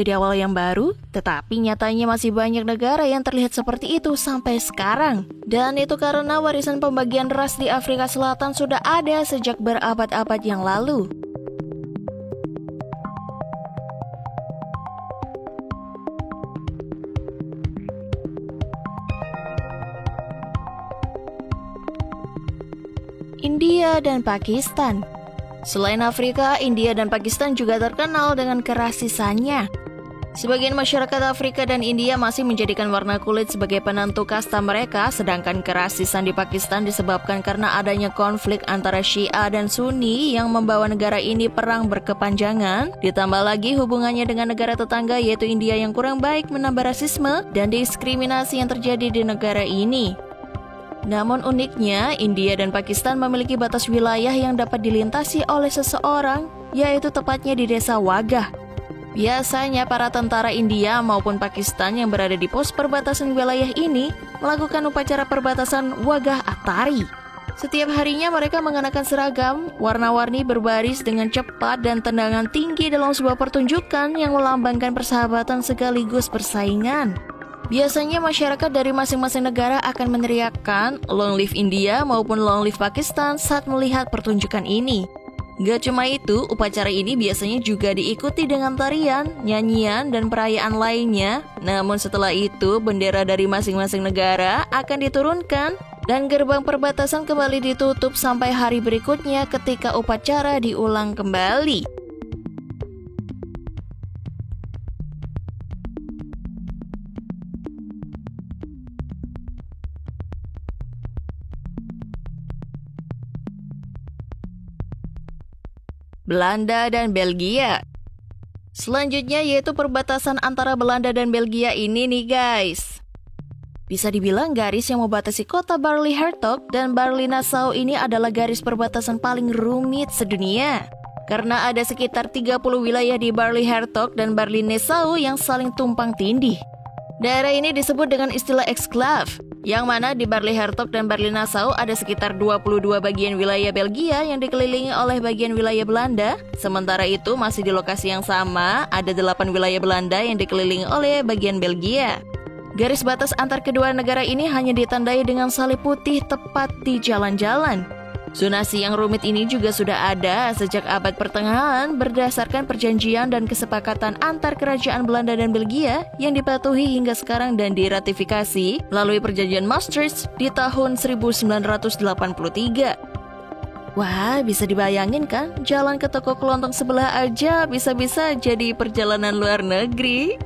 Jadi awal yang baru, tetapi nyatanya masih banyak negara yang terlihat seperti itu sampai sekarang. Dan itu karena warisan pembagian ras di Afrika Selatan sudah ada sejak berabad-abad yang lalu. India dan Pakistan. Selain Afrika, India dan Pakistan juga terkenal dengan kerasisannya. Sebagian masyarakat Afrika dan India masih menjadikan warna kulit sebagai penentu kasta mereka, sedangkan kerasisan di Pakistan disebabkan karena adanya konflik antara Syiah dan Sunni yang membawa negara ini perang berkepanjangan. Ditambah lagi hubungannya dengan negara tetangga yaitu India yang kurang baik, menambah rasisme dan diskriminasi yang terjadi di negara ini. Namun uniknya, India dan Pakistan memiliki batas wilayah yang dapat dilintasi oleh seseorang, yaitu tepatnya di desa Wagah. Biasanya para tentara India maupun Pakistan yang berada di pos perbatasan wilayah ini melakukan upacara perbatasan Wagah Atari. Setiap harinya mereka mengenakan seragam, warna-warni berbaris dengan cepat dan tendangan tinggi dalam sebuah pertunjukan yang melambangkan persahabatan sekaligus persaingan. Biasanya masyarakat dari masing-masing negara akan meneriakkan Long Live India maupun Long Live Pakistan saat melihat pertunjukan ini. Gak cuma itu, upacara ini biasanya juga diikuti dengan tarian, nyanyian, dan perayaan lainnya. Namun setelah itu, bendera dari masing-masing negara akan diturunkan dan gerbang perbatasan kembali ditutup sampai hari berikutnya ketika upacara diulang kembali. Belanda dan Belgia. Selanjutnya yaitu perbatasan antara Belanda dan Belgia ini nih guys. Bisa dibilang garis yang membatasi kota Bali-Hertog dan Bali-Nassau ini adalah garis perbatasan paling rumit sedunia. Karena ada sekitar 30 wilayah di Bali-Hertog dan Bali-Nassau yang saling tumpang tindih. Daerah ini disebut dengan istilah eksklave, yang mana di Bali-Hertog dan Bali-Nassau ada sekitar 22 bagian wilayah Belgia yang dikelilingi oleh bagian wilayah Belanda. Sementara itu masih di lokasi yang sama, ada 8 wilayah Belanda yang dikelilingi oleh bagian Belgia. Garis batas antar kedua negara ini hanya ditandai dengan salib putih tepat di jalan-jalan. Zonasi yang rumit ini juga sudah ada sejak abad pertengahan berdasarkan perjanjian dan kesepakatan antar kerajaan Belanda dan Belgia yang dipatuhi hingga sekarang dan diratifikasi melalui perjanjian Maastricht di tahun 1983. Wah, bisa dibayangin kan? Jalan ke toko kelontong sebelah aja bisa-bisa jadi perjalanan luar negeri.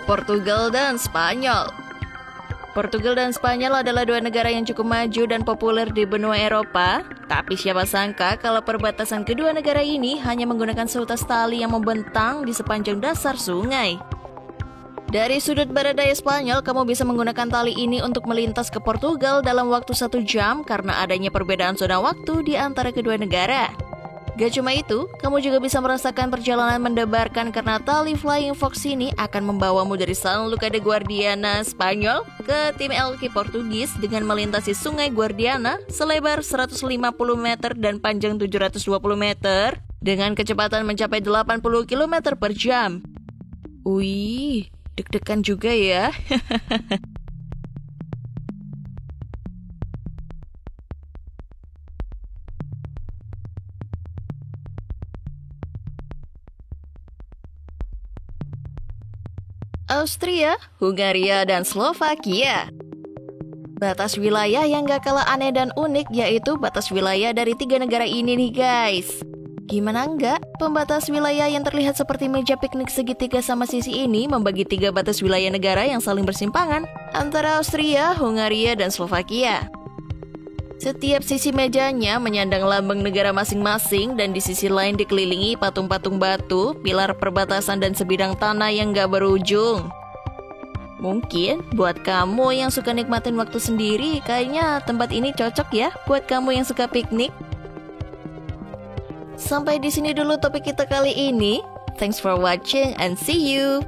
Portugal dan Spanyol. Portugal dan Spanyol adalah dua negara yang cukup maju dan populer di benua Eropa. Tapi siapa sangka kalau perbatasan kedua negara ini hanya menggunakan seutas tali yang membentang di sepanjang dasar sungai. Dari sudut barat daya Spanyol, kamu bisa menggunakan tali ini untuk melintas ke Portugal dalam waktu 1 jam karena adanya perbedaan zona waktu di antara kedua negara. Gak cuma itu, kamu juga bisa merasakan perjalanan mendebarkan karena tali Flying Fox ini akan membawamu dari San Luca de Guadiana, Spanyol, ke Tim Elche, Portugis dengan melintasi sungai Guadiana selebar 150 meter dan panjang 720 meter dengan kecepatan mencapai 80 km per jam. Wih, deg-degan juga ya. Austria, Hungaria, dan Slovakia. Batas wilayah yang gak kalah aneh dan unik yaitu batas wilayah dari 3 negara ini nih guys. Gimana enggak? Pembatas wilayah yang terlihat seperti meja piknik segitiga sama sisi ini membagi 3 batas wilayah negara yang saling bersimpangan antara Austria, Hungaria, dan Slovakia. Setiap sisi mejanya menyandang lambang negara masing-masing dan di sisi lain dikelilingi patung-patung batu, pilar perbatasan dan sebidang tanah yang gak berujung. Mungkin buat kamu yang suka nikmatin waktu sendiri, kayaknya tempat ini cocok ya buat kamu yang suka piknik. Sampai di sini dulu topik kita kali ini. Thanks for watching and see you.